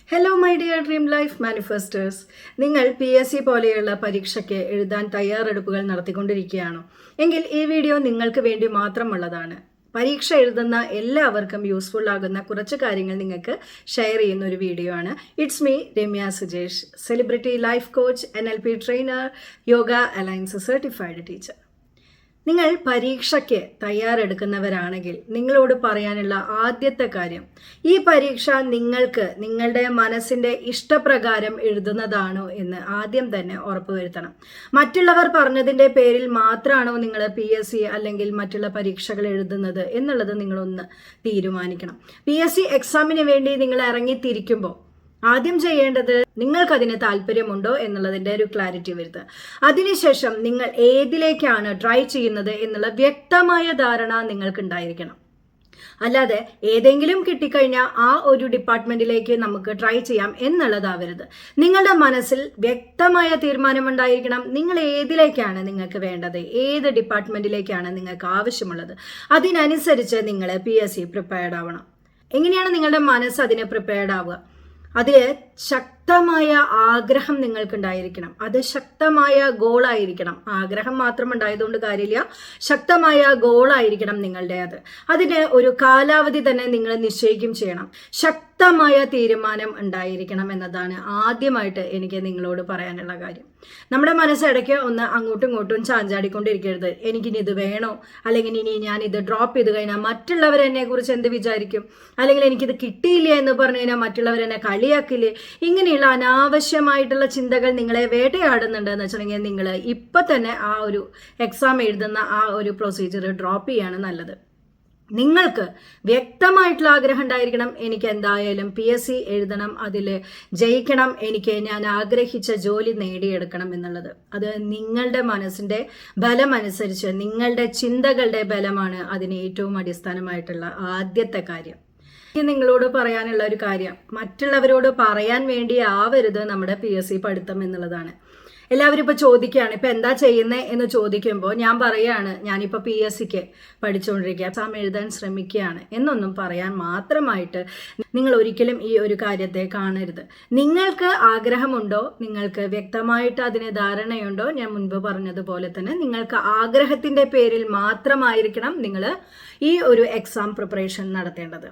Hello my dear dream life manifesters. നിങ്ങൾ PSC പോലെയുള്ള പരീക്ഷയ്ക്ക് എഴുതാൻ തയ്യാറെടുപ്പുകൾ നടത്തിക്കൊണ്ടിരിക്കുകയാണോ? എങ്കിൽ ഈ വീഡിയോ നിങ്ങൾക്ക് വേണ്ടി മാത്രമുള്ളതാണ്. പരീക്ഷ എഴുതുന്ന എല്ലാവർക്കും യൂസ്ഫുൾ ആകുന്ന കുറച്ച് കാര്യങ്ങൾ നിങ്ങൾക്ക് ഷെയർ ചെയ്യുന്ന ഒരു വീഡിയോ ആണ്. It's me Ramya Sujesh, celebrity life coach, NLP trainer, yoga alliance certified teacher. നിങ്ങൾ പരീക്ഷയ്ക്ക് തയ്യാറെടുക്കുന്നവരാണെങ്കിൽ നിങ്ങളോട് പറയാനുള്ള ആദ്യത്തെ കാര്യം, ഈ പരീക്ഷ നിങ്ങൾക്ക് നിങ്ങളുടെ മനസ്സിൻ്റെ ഇഷ്ടപ്രകാരം എഴുതുന്നതാണോ എന്ന് ആദ്യം തന്നെ ഉറപ്പുവരുത്തണം. മറ്റുള്ളവർ പറഞ്ഞതിൻ്റെ പേരിൽ മാത്രമാണോ നിങ്ങൾ PSC അല്ലെങ്കിൽ മറ്റുള്ള പരീക്ഷകൾ എഴുതുന്നത് എന്നുള്ളത് നിങ്ങളൊന്ന് തീരുമാനിക്കണം. PSC എക്സാമിന് വേണ്ടി നിങ്ങൾ ഇറങ്ങിത്തിരിക്കുമ്പോൾ ആദ്യം ചെയ്യേണ്ടത് നിങ്ങൾക്കതിന് താല്പര്യമുണ്ടോ എന്നുള്ളതിൻ്റെ ഒരു ക്ലാരിറ്റി വരുത്തുക. അതിനുശേഷം നിങ്ങൾ ഏതിലേക്കാണ് ട്രൈ ചെയ്യുന്നത് എന്നുള്ള വ്യക്തമായ ധാരണ നിങ്ങൾക്കുണ്ടായിരിക്കണം. അല്ലാതെ ഏതെങ്കിലും കിട്ടിക്കഴിഞ്ഞാൽ ആ ഒരു ഡിപ്പാർട്ട്മെന്റിലേക്ക് നമുക്ക് ട്രൈ ചെയ്യാം എന്നുള്ളതാവരുത്. നിങ്ങളുടെ മനസ്സിൽ വ്യക്തമായ തീരുമാനമുണ്ടായിരിക്കണം. നിങ്ങൾ ഏതിലേക്കാണ് നിങ്ങൾക്ക് വേണ്ടത്, ഏത് ഡിപ്പാർട്ട്മെന്റിലേക്കാണ് നിങ്ങൾക്ക് ആവശ്യമുള്ളത്. അതിനനുസരിച്ച് നിങ്ങൾ PSC പ്രിപ്പയർഡ് ആവണം. എങ്ങനെയാണ് നിങ്ങളുടെ മനസ്സ് അതിന് പ്രിപ്പയർഡ് ആവുക? അതിൽ ശക്തമായ ആഗ്രഹം നിങ്ങൾക്കുണ്ടായിരിക്കണം. അത് ശക്തമായ ഗോളായിരിക്കണം. ആഗ്രഹം മാത്രം ഉണ്ടായതുകൊണ്ട് കാര്യമില്ല, ശക്തമായ ഗോളായിരിക്കണം നിങ്ങളുടെ. അതിന് ഒരു കാലാവധി തന്നെ നിങ്ങൾ നിശ്ചയിക്കും ചെയ്യണം. ശക്തമായ തീരുമാനം ഉണ്ടായിരിക്കണം എന്നതാണ് ആദ്യമായിട്ട് എനിക്ക് നിങ്ങളോട് പറയാനുള്ള കാര്യം. നമ്മുടെ മനസ്സിടയ്ക്ക് ഒന്ന് അങ്ങോട്ടും ഇങ്ങോട്ടും ചാഞ്ചാടിക്കൊണ്ടിരിക്കരുത്. എനിക്കിനി ഇത് വേണോ, അല്ലെങ്കിൽ ഇനി ഞാൻ ഇത് ഡ്രോപ്പ് ചെയ്ത് കഴിഞ്ഞാൽ മറ്റുള്ളവർ എന്നെ കുറിച്ച് എന്ത് വിചാരിക്കും, അല്ലെങ്കിൽ എനിക്കിത് കിട്ടിയില്ല എന്ന് പറഞ്ഞു കഴിഞ്ഞാൽ മറ്റുള്ളവർ എന്നെ കളിയാക്കില്ലേ. ഇങ്ങനെയുള്ള അനാവശ്യമായിട്ടുള്ള ചിന്തകൾ നിങ്ങളെ വേട്ടയാടുന്നുണ്ട് എന്ന് വെച്ചിട്ടുണ്ടെങ്കിൽ നിങ്ങൾ ഇപ്പം തന്നെ ആ ഒരു എക്സാം എഴുതുന്ന ആ ഒരു പ്രൊസീജിയർ ഡ്രോപ്പ് ചെയ്യാണ് നല്ലത്. നിങ്ങൾക്ക് വ്യക്തമായിട്ടുള്ള ആഗ്രഹം ഉണ്ടായിരിക്കണം. എനിക്ക് എന്തായാലും PSC എഴുതണം, അതിൽ ജയിക്കണം, ഞാൻ ആഗ്രഹിച്ച ജോലി നേടിയെടുക്കണം എന്നുള്ളത്. അത് നിങ്ങളുടെ മനസ്സിൻ്റെ ബലമനുസരിച്ച്, നിങ്ങളുടെ ചിന്തകളുടെ ബലമാണ് അതിന് ഏറ്റവും അടിസ്ഥാനമായിട്ടുള്ള ആദ്യത്തെ കാര്യം. നിങ്ങളോട് പറയാനുള്ള ഒരു കാര്യം, മറ്റുള്ളവരോട് പറയാൻ വേണ്ടി ആവരുത് നമ്മുടെ PSC പഠിത്തം എന്നുള്ളതാണ്. എല്ലാവരും ഇപ്പോൾ ചോദിക്കുകയാണ്, ഇപ്പം എന്താ ചെയ്യുന്നത് എന്ന് ചോദിക്കുമ്പോൾ ഞാൻ പറയുകയാണ്, ഞാനിപ്പോൾ PSCക്ക് പഠിച്ചുകൊണ്ടിരിക്കുക, എക്സാം എഴുതാൻ ശ്രമിക്കുകയാണ് എന്നൊന്നും പറയാൻ മാത്രമായിട്ട് നിങ്ങൾ ഒരിക്കലും ഈ ഒരു കാര്യത്തെ കാണരുത്. നിങ്ങൾക്ക് ആഗ്രഹമുണ്ടോ, നിങ്ങൾക്ക് വ്യക്തമായിട്ട് അതിന് ധാരണയുണ്ടോ, ഞാൻ മുൻപ് പറഞ്ഞതുപോലെ തന്നെ നിങ്ങൾക്ക് ആഗ്രഹത്തിൻ്റെ പേരിൽ മാത്രമായിരിക്കണം നിങ്ങൾ ഈ ഒരു എക്സാം പ്രിപ്പറേഷൻ നടത്തേണ്ടത്.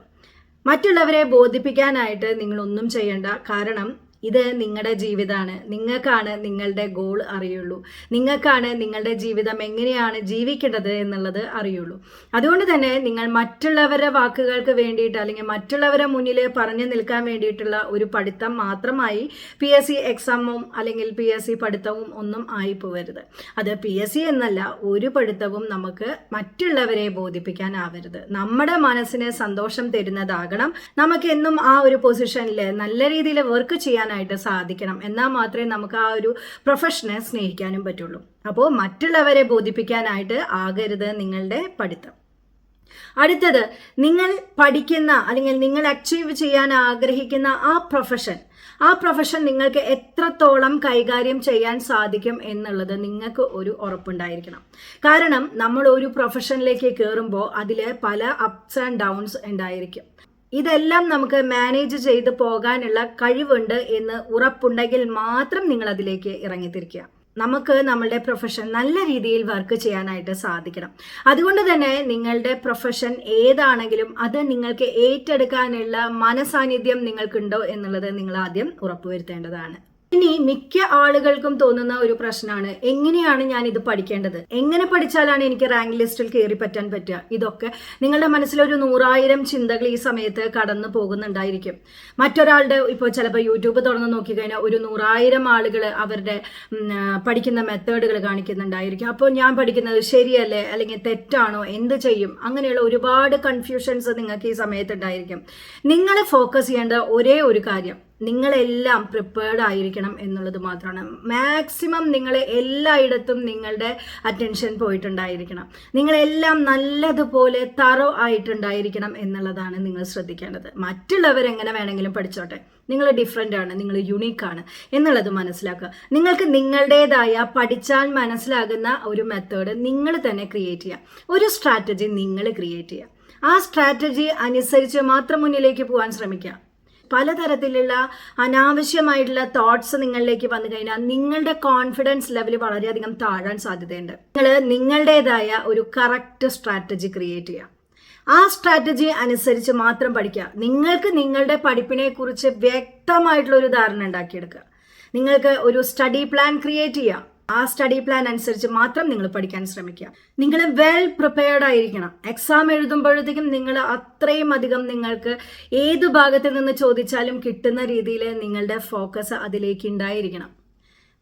മറ്റുള്ളവരെ ബോധിപ്പിക്കാനായിട്ട് നിങ്ങളൊന്നും ചെയ്യണ്ട. കാരണം ഇത് നിങ്ങളുടെ ജീവിതമാണ്. നിങ്ങൾക്കാണ് നിങ്ങളുടെ ഗോൾ അറിയുള്ളൂ. നിങ്ങൾക്കാണ് നിങ്ങളുടെ ജീവിതം എങ്ങനെയാണ് ജീവിക്കേണ്ടത് എന്നുള്ളത് അറിയുള്ളൂ. അതുകൊണ്ട് തന്നെ നിങ്ങൾ മറ്റുള്ളവരുടെ വാക്കുകൾക്ക് വേണ്ടിയിട്ട് അല്ലെങ്കിൽ മറ്റുള്ളവരുടെ മുന്നിൽ പറഞ്ഞു നിൽക്കാൻ വേണ്ടിയിട്ടുള്ള ഒരു പഠിത്തം മാത്രമായി PSC എക്സാമും അല്ലെങ്കിൽ PSC പഠിത്തവും ഒന്നും ആയി പോകരുത്. അത് PSC എന്നല്ല, ഒരു പഠിത്തവും നമുക്ക് മറ്റുള്ളവരെ ബോധിപ്പിക്കാനാവരുത്. നമ്മുടെ മനസ്സിന് സന്തോഷം തരുന്നതാകണം. നമുക്ക് എന്നും ആ ഒരു പൊസിഷനിൽ നല്ല രീതിയിൽ വർക്ക് ചെയ്യാൻ സാധിക്കണം. എന്നാൽ മാത്രമേ നമുക്ക് ആ ഒരു പ്രൊഫഷനെ സ്നേഹിക്കാനും പറ്റുള്ളൂ. അപ്പോൾ മറ്റുള്ളവരെ ബോധിപ്പിക്കാനായിട്ട് ആകരുത് നിങ്ങളുടെ പഠിത്തം. അടുത്തത്, നിങ്ങൾ പഠിക്കുന്ന അല്ലെങ്കിൽ നിങ്ങൾ അച്ചീവ് ചെയ്യാൻ ആഗ്രഹിക്കുന്ന ആ പ്രൊഫഷൻ നിങ്ങൾക്ക് എത്രത്തോളം കൈകാര്യം ചെയ്യാൻ സാധിക്കും എന്നുള്ളത് നിങ്ങൾക്ക് ഒരു ഉറപ്പുണ്ടായിരിക്കണം. കാരണം നമ്മൾ ഒരു പ്രൊഫഷനിലേക്ക് കയറുമ്പോൾ അതിൽ പല അപ്സ് ആൻഡ് ഡൗൺസ് ഉണ്ടായിരിക്കും. ഇതെല്ലാം നമുക്ക് മാനേജ് ചെയ്ത് പോകാനുള്ള കഴിവുണ്ട് എന്ന് ഉറപ്പുണ്ടെങ്കിൽ മാത്രം നിങ്ങൾ അതിലേക്ക് ഇറങ്ങിത്തിരിക്കുക. നമുക്ക് നമ്മളുടെ പ്രൊഫഷൻ നല്ല രീതിയിൽ വർക്ക് ചെയ്യാനായിട്ട് സാധിക്കണം. അതുകൊണ്ട് തന്നെ നിങ്ങളുടെ പ്രൊഫഷൻ ഏതാണെങ്കിലും അത് നിങ്ങൾക്ക് ഏറ്റെടുക്കാനുള്ള മനസാന്നിധ്യം നിങ്ങൾക്കുണ്ടോ എന്നുള്ളത് നിങ്ങൾ ആദ്യം ഉറപ്പുവരുത്തേണ്ടതാണ്. ഇനി മിക്ക ആളുകൾക്കും തോന്നുന്ന ഒരു പ്രശ്നമാണ്, എങ്ങനെയാണ് ഞാൻ ഇത് പഠിക്കേണ്ടത്, എങ്ങനെ പഠിച്ചാലാണ് എനിക്ക് റാങ്ക് ലിസ്റ്റിൽ കയറി പറ്റാൻ പറ്റുക. ഇതൊക്കെ നിങ്ങളുടെ മനസ്സിലൊരു 100,000 ചിന്തകൾ ഈ സമയത്ത് കടന്നു പോകുന്നുണ്ടായിരിക്കും. മറ്റൊരാളുടെ ഇപ്പോൾ ചിലപ്പോൾ യൂട്യൂബ് തുറന്ന് നോക്കിക്കഴിഞ്ഞാൽ ഒരു 100,000 ആളുകൾ അവരുടെ പഠിക്കുന്ന മെത്തേഡുകൾ കാണിക്കുന്നുണ്ടായിരിക്കും. അപ്പോൾ ഞാൻ പഠിക്കുന്നത് ശരിയല്ലേ അല്ലെങ്കിൽ തെറ്റാണോ, എന്ത് ചെയ്യും, അങ്ങനെയുള്ള ഒരുപാട് കൺഫ്യൂഷൻസ് നിങ്ങൾക്ക് ഈ സമയത്ത് ഉണ്ടായിരിക്കും. നിങ്ങൾ ഫോക്കസ് ചെയ്യേണ്ട ഒരേ ഒരു കാര്യം, നിങ്ങളെല്ലാം പ്രിപ്പയർഡ് ആയിരിക്കണം എന്നുള്ളത് മാത്രമാണ്. മാക്സിമം നിങ്ങൾ എല്ലായിടത്തും നിങ്ങളുടെ അറ്റൻഷൻ പോയിട്ടുണ്ടായിരിക്കണം. നിങ്ങളെല്ലാം നല്ലതുപോലെ തറോ ആയിട്ടുണ്ടായിരിക്കണം എന്നുള്ളതാണ് നിങ്ങൾ ശ്രദ്ധിക്കേണ്ടത്. മറ്റുള്ളവരെങ്ങനെ വേണമെങ്കിലും പഠിച്ചോട്ടെ, നിങ്ങൾ ഡിഫറെൻ്റ് ആണ്, നിങ്ങൾ യുണീക്കാണ് എന്നുള്ളത് മനസ്സിലാക്കുക. നിങ്ങൾക്ക് നിങ്ങളുടേതായ പഠിച്ചാൽ മനസ്സിലാകുന്ന ഒരു മെത്തേഡ് നിങ്ങൾ തന്നെ ക്രിയേറ്റ് ചെയ്യുക. ഒരു സ്ട്രാറ്റജി നിങ്ങൾ ക്രിയേറ്റ് ചെയ്യുക. ആ സ്ട്രാറ്റജി അനുസരിച്ച് മാത്രം മുന്നിലേക്ക് പോകാൻ ശ്രമിക്കുക. പലതരത്തിലുള്ള അനാവശ്യമായിട്ടുള്ള തോട്ട്സ് നിങ്ങളിലേക്ക് വന്നു കഴിഞ്ഞാൽ നിങ്ങളുടെ കോൺഫിഡൻസ് ലെവൽ വളരെയധികം താഴാൻ സാധ്യതയുണ്ട്. നിങ്ങൾ നിങ്ങളുടേതായ ഒരു കറക്റ്റ് സ്ട്രാറ്റജി ക്രിയേറ്റ് ചെയ്യുക. ആ സ്ട്രാറ്റജി അനുസരിച്ച് മാത്രം പഠിക്കുക. നിങ്ങൾക്ക് നിങ്ങളുടെ പഠിപ്പിനെ കുറിച്ച് വ്യക്തമായിട്ടുള്ള ഒരു ധാരണ ഉണ്ടാക്കിയെടുക്കുക. നിങ്ങൾക്ക് ഒരു സ്റ്റഡി പ്ലാൻ ക്രിയേറ്റ് ചെയ്യുക. ആ സ്റ്റഡി പ്ലാൻ അനുസരിച്ച് മാത്രം നിങ്ങൾ പഠിക്കാൻ ശ്രമിക്കുക. നിങ്ങൾ വെൽ പ്രിപ്പയർഡ് ആയിരിക്കണം. എക്സാം എഴുതുമ്പോഴത്തേക്കും നിങ്ങൾ അത്രയും അധികം നിങ്ങൾക്ക് ഏത് ഭാഗത്ത് നിന്ന് ചോദിച്ചാലും കിട്ടുന്ന രീതിയിൽ നിങ്ങളുടെ ഫോക്കസ് അതിലേക്ക് ഉണ്ടായിരിക്കണം.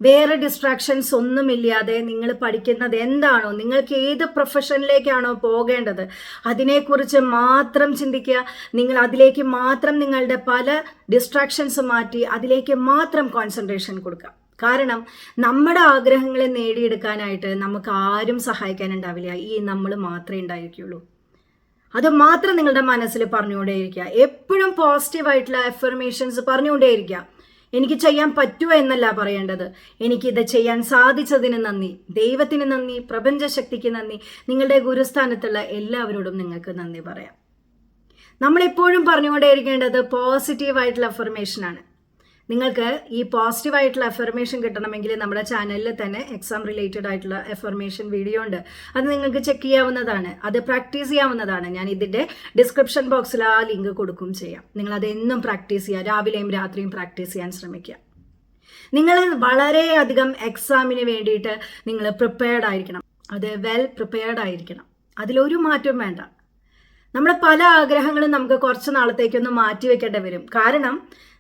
വേറെ ഡിസ്ട്രാക്ഷൻസ് ഒന്നുമില്ലാതെ നിങ്ങൾ പഠിക്കുന്നത് എന്താണോ, നിങ്ങൾക്ക് ഏത് പ്രൊഫഷനിലേക്കാണോ പോകേണ്ടത് അതിനെക്കുറിച്ച് മാത്രം ചിന്തിക്കുക. നിങ്ങൾ അതിലേക്ക് മാത്രം നിങ്ങളുടെ പല ഡിസ്ട്രാക്ഷൻസ് മാറ്റി അതിലേക്ക് മാത്രം കോൺസെൻട്രേഷൻ കൊടുക്കുക. കാരണം നമ്മുടെ ആഗ്രഹങ്ങളെ നേടിയെടുക്കാനായിട്ട് നമുക്ക് ആരും സഹായിക്കാനുണ്ടാവില്ല. നമ്മൾ മാത്രമേ ഉണ്ടായിരിക്കുള്ളൂ. അത് മാത്രം നിങ്ങളുടെ മനസ്സിൽ പറഞ്ഞുകൊണ്ടേയിരിക്കുക. എപ്പോഴും പോസിറ്റീവായിട്ടുള്ള അഫർമേഷൻസ് പറഞ്ഞുകൊണ്ടേയിരിക്കുക. എനിക്ക് ചെയ്യാൻ പറ്റുമോ എന്നല്ല പറയേണ്ടത്, എനിക്കിത് ചെയ്യാൻ സാധിച്ചതിന് നന്ദി, ദൈവത്തിന് നന്ദി, പ്രപഞ്ചശക്തിക്ക് നന്ദി, നിങ്ങളുടെ ഗുരുസ്ഥാനത്തുള്ള എല്ലാവരോടും നിങ്ങൾക്ക് നന്ദി പറയാം. നമ്മളെപ്പോഴും പറഞ്ഞുകൊണ്ടേയിരിക്കേണ്ടത് പോസിറ്റീവായിട്ടുള്ള അഫർമേഷനാണ്. നിങ്ങൾക്ക് ഈ പോസിറ്റീവായിട്ടുള്ള അഫർമേഷൻ കിട്ടണമെങ്കിൽ നമ്മുടെ ചാനലിൽ തന്നെ എക്സാം റിലേറ്റഡ് ആയിട്ടുള്ള അഫർമേഷൻ വീഡിയോ ഉണ്ട്. അത് നിങ്ങൾക്ക് ചെക്ക് ചെയ്യാവുന്നതാണ്, അത് പ്രാക്ടീസ് ചെയ്യാവുന്നതാണ്. ഞാൻ ഇതിൻ്റെ ഡിസ്ക്രിപ്ഷൻ ബോക്സിൽ ആ ലിങ്ക് കൊടുക്കും ചെയ്യാം. നിങ്ങൾ അതെന്നും പ്രാക്ടീസ് ചെയ്യുക. രാവിലെയും രാത്രിയും പ്രാക്ടീസ് ചെയ്യാൻ ശ്രമിക്കുക. നിങ്ങൾ വളരെയധികം എക്സാമിന് വേണ്ടിയിട്ട് നിങ്ങൾ പ്രിപ്പയർഡ് ആയിരിക്കണം. അത് വെൽ പ്രിപ്പയർഡ് ആയിരിക്കണം. അതിലൊരു മാറ്റവും വേണ്ട. നമ്മുടെ പല ആഗ്രഹങ്ങളും നമുക്ക് കുറച്ച് നാളത്തേക്കൊന്ന് മാറ്റി വെക്കേണ്ടി വരും. കാരണം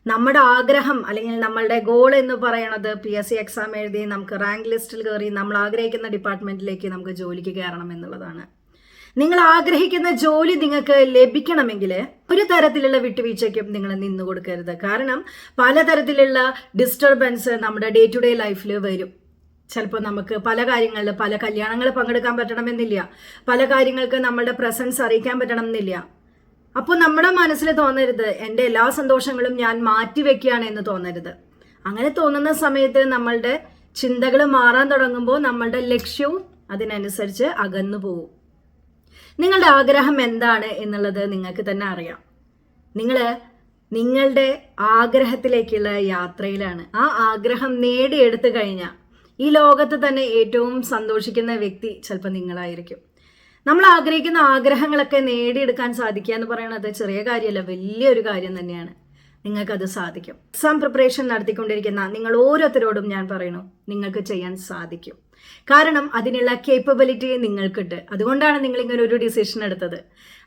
നമ്മുടെ ആഗ്രഹം അല്ലെങ്കിൽ നമ്മളുടെ ഗോൾ എന്ന് പറയുന്നത് PSC എക്സാം എഴുതി നമുക്ക് റാങ്ക് ലിസ്റ്റിൽ കയറി നമ്മൾ ആഗ്രഹിക്കുന്ന ഡിപ്പാർട്ട്മെന്റിലേക്ക് നമുക്ക് ജോലിക്ക് കയറണം എന്നുള്ളതാണ്. നിങ്ങൾ ആഗ്രഹിക്കുന്ന ജോലി നിങ്ങൾക്ക് ലഭിക്കണമെങ്കിൽ ഒരു തരത്തിലുള്ള വിട്ടുവീഴ്ചയ്ക്കും നിങ്ങൾ നിന്നു കൊടുക്കരുത്. കാരണം പലതരത്തിലുള്ള ഡിസ്റ്റർബൻസ് നമ്മുടെ ഡേ ടു ഡേ ലൈഫിൽ വരും. ചിലപ്പോൾ നമുക്ക് പല കാര്യങ്ങളിൽ പല കല്യാണങ്ങൾ പങ്കെടുക്കാൻ പറ്റണമെന്നില്ല, പല കാര്യങ്ങൾക്ക് നമ്മളുടെ പ്രസൻസ് അറിയിക്കാൻ പറ്റണമെന്നില്ല. അപ്പോൾ നമ്മുടെ മനസ്സിൽ തോന്നരുത് എൻ്റെ എല്ലാ സന്തോഷങ്ങളും ഞാൻ മാറ്റിവെക്കുകയാണ് എന്ന് തോന്നരുത്. അങ്ങനെ തോന്നുന്ന സമയത്ത് നമ്മളുടെ ചിന്തകൾ മാറാൻ തുടങ്ങുമ്പോൾ നമ്മളുടെ ലക്ഷ്യവും അതിനനുസരിച്ച് അകന്നു പോകും. നിങ്ങളുടെ ആഗ്രഹം എന്താണ് എന്നുള്ളത് നിങ്ങൾക്ക് തന്നെ അറിയാം. നിങ്ങൾ നിങ്ങളുടെ ആഗ്രഹത്തിലേക്കുള്ള യാത്രയിലാണ്. ആ ആഗ്രഹം നേടിയെടുത്തു കഴിഞ്ഞാൽ ഈ ലോകത്ത് തന്നെ ഏറ്റവും സന്തോഷിക്കുന്ന വ്യക്തി ചിലപ്പോൾ നിങ്ങളായിരിക്കും. നമ്മൾ ആഗ്രഹിക്കുന്ന ആഗ്രഹങ്ങളൊക്കെ നേടിയെടുക്കാൻ സാധിക്കുക എന്ന് പറയുന്നത് ചെറിയ കാര്യമല്ല, വലിയൊരു കാര്യം തന്നെയാണ്. നിങ്ങൾക്കത് സാധിക്കും. എക്സാം പ്രിപ്പറേഷൻ നടത്തിക്കൊണ്ടിരിക്കുന്ന നിങ്ങൾ ഓരോരുത്തരോടും ഞാൻ പറയുന്നു, നിങ്ങൾക്ക് ചെയ്യാൻ സാധിക്കും. കാരണം അതിനുള്ള കേപ്പബിലിറ്റി നിങ്ങൾക്കുണ്ട്. അതുകൊണ്ടാണ് നിങ്ങൾ ഇങ്ങനെ ഒരു ഡിസിഷൻ എടുത്തത്.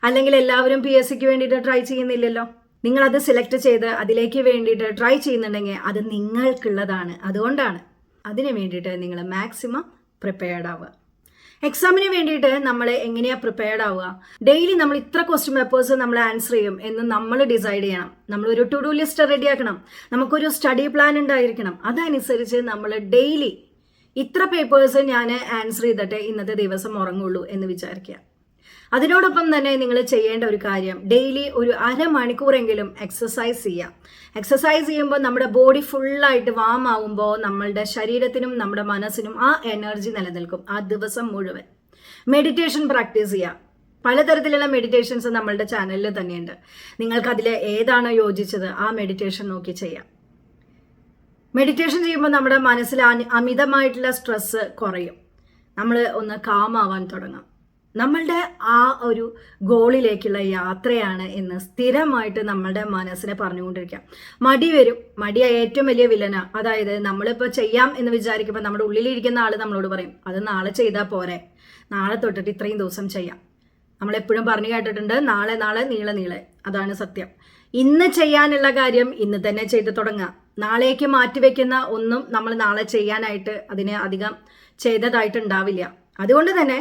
അല്ലെങ്കിൽ എല്ലാവരും PSCക്ക് വേണ്ടിയിട്ട് ട്രൈ ചെയ്യുന്നില്ലല്ലോ. നിങ്ങളത് സെലക്ട് ചെയ്ത് അതിലേക്ക് വേണ്ടിയിട്ട് ട്രൈ ചെയ്യുന്നുണ്ടെങ്കിൽ അത് നിങ്ങൾക്കുള്ളതാണ്. അതുകൊണ്ടാണ് അതിന് വേണ്ടിയിട്ട് നിങ്ങൾ മാക്സിമം പ്രിപ്പയർഡ് ആവുക. എക്സാമിന് വേണ്ടിയിട്ട് നമ്മൾ എങ്ങനെയാണ് പ്രിപ്പയർഡ് ആവുക? ഡെയിലി നമ്മൾ ഇത്ര ക്വസ്റ്റ്യൻ പേപ്പേഴ്സ് നമ്മൾ ആൻസർ ചെയ്യും എന്ന് നമ്മൾ ഡിസൈഡ് ചെയ്യണം. നമ്മളൊരു ടു ഡു ലിസ്റ്റ് റെഡിയാക്കണം. നമുക്കൊരു സ്റ്റഡി പ്ലാൻ ഉണ്ടായിരിക്കണം. അതനുസരിച്ച് നമ്മൾ ഡെയിലി ഇത്ര പേപ്പേഴ്സ് ഞാൻ ആൻസർ ചെയ്തിട്ട് ഇന്നത്തെ ദിവസം ഉറങ്ങുള്ളൂ എന്ന് വിചാരിക്കുക. അതിനോടൊപ്പം തന്നെ നിങ്ങൾ ചെയ്യേണ്ട ഒരു കാര്യം, ഡെയിലി ഒരു അരമണിക്കൂറെങ്കിലും എക്സസൈസ് ചെയ്യുക. എക്സസൈസ് ചെയ്യുമ്പോൾ നമ്മുടെ ബോഡി ഫുള്ളായിട്ട് വാം ആവുമ്പോൾ നമ്മളുടെ ശരീരത്തിനും നമ്മുടെ മനസ്സിനും ആ എനർജി നിലനിൽക്കും ആ ദിവസം മുഴുവൻ. മെഡിറ്റേഷൻ പ്രാക്ടീസ് ചെയ്യുക. പലതരത്തിലുള്ള മെഡിറ്റേഷൻസ് നമ്മളുടെ ചാനലിൽ തന്നെയുണ്ട്. നിങ്ങൾക്ക് അതിൽ ഏതാണോ യോജിച്ചത് ആ മെഡിറ്റേഷൻ നോക്കി ചെയ്യാം. മെഡിറ്റേഷൻ ചെയ്യുമ്പോൾ നമ്മുടെ മനസ്സിൽ അമിതമായിട്ടുള്ള സ്ട്രെസ്സ് കുറയും. നമ്മൾ ഒന്ന് കാമാവാൻ തുടങ്ങാം. നമ്മളുടെ ആ ഒരു ഗോളിലേക്കുള്ള യാത്രയാണ് എന്ന് സ്ഥിരമായിട്ട് നമ്മളുടെ മനസ്സിനെ പറഞ്ഞുകൊണ്ടിരിക്കാം. മടി വരും. മടി ഏറ്റവും വലിയ വില്ലന. അതായത് നമ്മളിപ്പോൾ ചെയ്യാം എന്ന് വിചാരിക്കുമ്പോൾ നമ്മുടെ ഉള്ളിലിരിക്കുന്ന ആൾ നമ്മളോട് പറയും, അത് നാളെ ചെയ്താൽ പോരെ, നാളെ തൊട്ടിട്ട് ഇത്രയും ദിവസം ചെയ്യാം. നമ്മളെപ്പോഴും പറഞ്ഞു കേട്ടിട്ടുണ്ട്, നാളെ നാളെ നീളെ നീളെ. അതാണ് സത്യം. ഇന്ന് ചെയ്യാനുള്ള കാര്യം ഇന്ന് തന്നെ ചെയ്ത് തുടങ്ങുക. നാളേക്ക് മാറ്റിവെക്കുന്ന ഒന്നും നമ്മൾ നാളെ ചെയ്യാനായിട്ട് അതിനെ അധികം ചെയ്തതായിട്ടുണ്ടാവില്ല. അതുകൊണ്ട് തന്നെ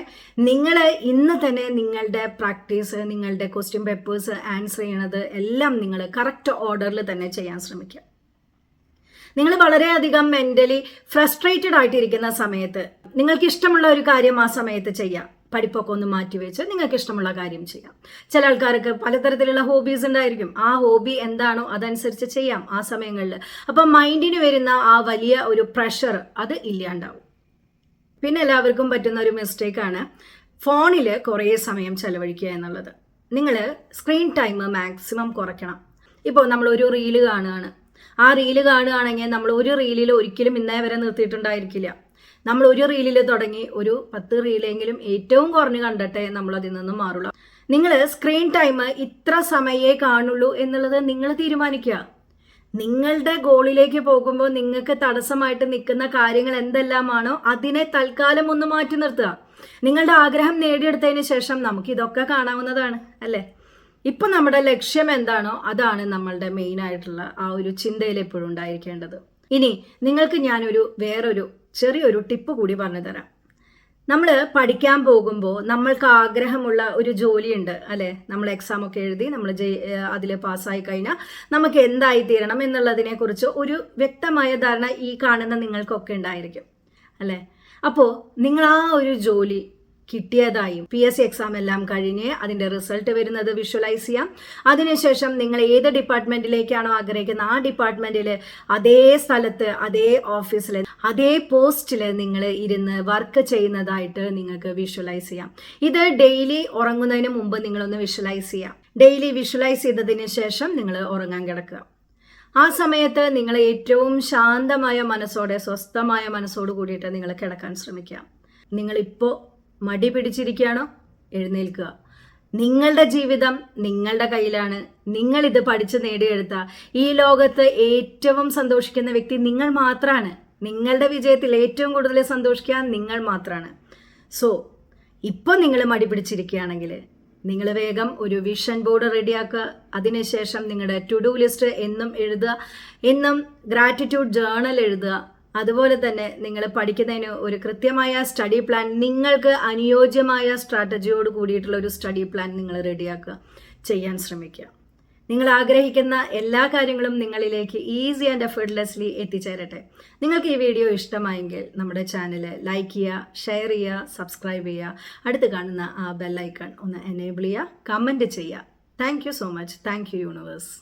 നിങ്ങൾ ഇന്ന് തന്നെ നിങ്ങളുടെ പ്രാക്ടീസ്, നിങ്ങളുടെ ക്വസ്റ്റ്യൻ പേപ്പേഴ്സ് ആൻസർ ചെയ്യണത് എല്ലാം നിങ്ങൾ കറക്റ്റ് ഓർഡറിൽ തന്നെ ചെയ്യാൻ ശ്രമിക്കുക. നിങ്ങൾ വളരെയധികം മെൻ്റലി ഫ്രസ്ട്രേറ്റഡ് ആയിട്ടിരിക്കുന്ന സമയത്ത് നിങ്ങൾക്ക് ഇഷ്ടമുള്ള ഒരു കാര്യം ആ സമയത്ത് ചെയ്യാം. പഠിപ്പൊക്കെ ഒന്ന് മാറ്റിവെച്ച് നിങ്ങൾക്ക് ഇഷ്ടമുള്ള കാര്യം ചെയ്യാം. ചില ആൾക്കാർക്ക് പലതരത്തിലുള്ള ഹോബീസ് ഉണ്ടായിരിക്കും. ആ ഹോബി എന്താണോ അതനുസരിച്ച് ചെയ്യാം ആ സമയങ്ങളിൽ. അപ്പം മൈൻഡിന് വരുന്ന ആ വലിയ ഒരു പ്രഷർ അത് ഇല്ലാണ്ടാവും. പിന്നെ എല്ലാവർക്കും പറ്റുന്ന ഒരു മിസ്റ്റേക്കാണ് ഫോണിൽ കുറേ സമയം ചെലവഴിക്കുക എന്നുള്ളത്. നിങ്ങൾ സ്ക്രീൻ ടൈം മാക്സിമം കുറയ്ക്കണം. ഇപ്പോൾ നമ്മളൊരു റീല് കാണുകയാണ്. ആ റീല് കാണുകയാണെങ്കിൽ നമ്മൾ ഒരു റീലിൽ ഒരിക്കലും ഇന്നേ വരെ നിർത്തിയിട്ടുണ്ടായിരിക്കില്ല. നമ്മൾ ഒരു റീലിൽ തുടങ്ങി ഒരു 10 റീലെങ്കിലും ഏറ്റവും കുറഞ്ഞ് കണ്ടിട്ടേ നമ്മൾ അതിൽ നിന്ന് മാറുള്ളൂ. നിങ്ങൾ സ്ക്രീൻ ടൈം ഇത്ര സമയമേ കാണുള്ളൂ എന്നുള്ളത് നിങ്ങൾ തീരുമാനിക്കുക. നിങ്ങളുടെ ഗോളിലേക്ക് പോകുമ്പോൾ നിങ്ങൾക്ക് തടസ്സമായിട്ട് നിൽക്കുന്ന കാര്യങ്ങൾ എന്തെല്ലാമാണോ അതിനെ തൽക്കാലം ഒന്ന് മാറ്റി നിർത്തുക. നിങ്ങളുടെ ആഗ്രഹം നേടിയെടുത്തതിന് ശേഷം നമുക്ക് ഇതൊക്കെ കാണാവുന്നതാണ് അല്ലേ. ഇപ്പം നമ്മുടെ ലക്ഷ്യം എന്താണോ അതാണ് നമ്മളുടെ മെയിൻ ആയിട്ടുള്ള ആ ഒരു ചിന്തയിൽ എപ്പോഴും ഉണ്ടായിരിക്കേണ്ടത്. ഇനി നിങ്ങൾക്ക് ഞാനൊരു വേറൊരു ചെറിയൊരു ടിപ്പ് കൂടി പറഞ്ഞു തരാം. നമ്മൾ പഠിക്കാൻ പോകുമ്പോൾ നമ്മൾക്ക് ആഗ്രഹമുള്ള ഒരു ജോലിയുണ്ട് അല്ലേ. നമ്മൾ എക്സാം ഒക്കെ എഴുതി നമ്മൾ അതിൽ പാസ്സായി കഴിഞ്ഞാൽ നമുക്ക് എന്തായി തീരണം എന്നുള്ളതിനെ കുറിച്ച് ഒരു വ്യക്തമായ ധാരണ ഈ കാണുന്ന നിങ്ങൾക്കൊക്കെ ഉണ്ടായിരിക്കും അല്ലേ. അപ്പോൾ നിങ്ങൾ ആ ഒരു ജോലി കിട്ടിയതായും PSC എക്സാം എല്ലാം കഴിഞ്ഞ് അതിൻ്റെ റിസൾട്ട് വരുന്നത് വിഷ്വലൈസ് ചെയ്യാം. അതിനുശേഷം നിങ്ങൾ ഏത് ഡിപ്പാർട്ട്മെൻറ്റിലേക്കാണോ ആഗ്രഹിക്കുന്നത് ആ ഡിപ്പാർട്ട്മെൻറ്റിൽ അതേ സ്ഥലത്ത് അതേ ഓഫീസിൽ അതേ പോസ്റ്റിൽ നിങ്ങൾ ഇരുന്ന് വർക്ക് ചെയ്യുന്നതായിട്ട് നിങ്ങൾക്ക് വിഷ്വലൈസ് ചെയ്യാം. ഇത് ഡെയിലി ഉറങ്ങുന്നതിന് മുമ്പ് നിങ്ങളൊന്ന് വിഷ്വലൈസ് ചെയ്യാം. ഡെയിലി വിഷ്വലൈസ് ചെയ്തതിന് ശേഷം നിങ്ങൾ ഉറങ്ങാൻ കിടക്കുക. ആ സമയത്ത് നിങ്ങൾ ഏറ്റവും ശാന്തമായ മനസ്സോടെ സ്വസ്ഥമായ മനസ്സോട് കൂടിയിട്ട് നിങ്ങൾ കിടക്കാൻ ശ്രമിക്കുക. നിങ്ങളിപ്പോൾ മടി പിടിച്ചിരിക്കുകയാണോ? എഴുന്നേൽക്കുക. നിങ്ങളുടെ ജീവിതം നിങ്ങളുടെ കയ്യിലാണ്. നിങ്ങളിത് പഠിച്ച് നേടിയെടുത്ത ഈ ലോകത്ത് ഏറ്റവും സന്തോഷിക്കുന്ന വ്യക്തി നിങ്ങൾ മാത്രമാണ്. നിങ്ങളുടെ വിജയത്തിൽ ഏറ്റവും കൂടുതൽ സന്തോഷിക്കുക നിങ്ങൾ മാത്രമാണ്. സോ ഇപ്പോൾ നിങ്ങൾ മടി പിടിച്ചിരിക്കുകയാണെങ്കിൽ നിങ്ങൾ വേഗം ഒരു വിഷൻ ബോർഡ് റെഡിയാക്കുക. അതിനുശേഷം നിങ്ങളുടെ ടു ഡു ലിസ്റ്റ് എന്നും എഴുതുക. എന്നും ഗ്രാറ്റിറ്റ്യൂഡ് ജേർണൽ എഴുതുക. അതുപോലെ തന്നെ നിങ്ങൾ പഠിക്കുന്നതിന് ഒരു കൃത്യമായ സ്റ്റഡി പ്ലാൻ, നിങ്ങൾക്ക് അനുയോജ്യമായ സ്ട്രാറ്റജിയോട് കൂടിയിട്ടുള്ള ഒരു സ്റ്റഡി പ്ലാൻ നിങ്ങൾ റെഡിയാക്കുക, ചെയ്യാൻ ശ്രമിക്കുക. നിങ്ങൾ ആഗ്രഹിക്കുന്ന എല്ലാ കാര്യങ്ങളും നിങ്ങളിലേക്ക് ഈസി ആൻഡ് എഫേർട്ട്ലെസ്ലി എത്തിച്ചേരട്ടെ. നിങ്ങൾക്ക് ഈ വീഡിയോ ഇഷ്ടമായെങ്കിൽ നമ്മുടെ ചാനൽ ലൈക്ക് ചെയ്യുക, ഷെയർ ചെയ്യുക, സബ്സ്ക്രൈബ് ചെയ്യുക. അടുത്ത് കാണുന്ന ആ ബെല്ലൈക്കൺ ഒന്ന് എനേബിൾ ചെയ്യുക, കമൻറ്റ് ചെയ്യുക. Thank you so much. Thank you universe.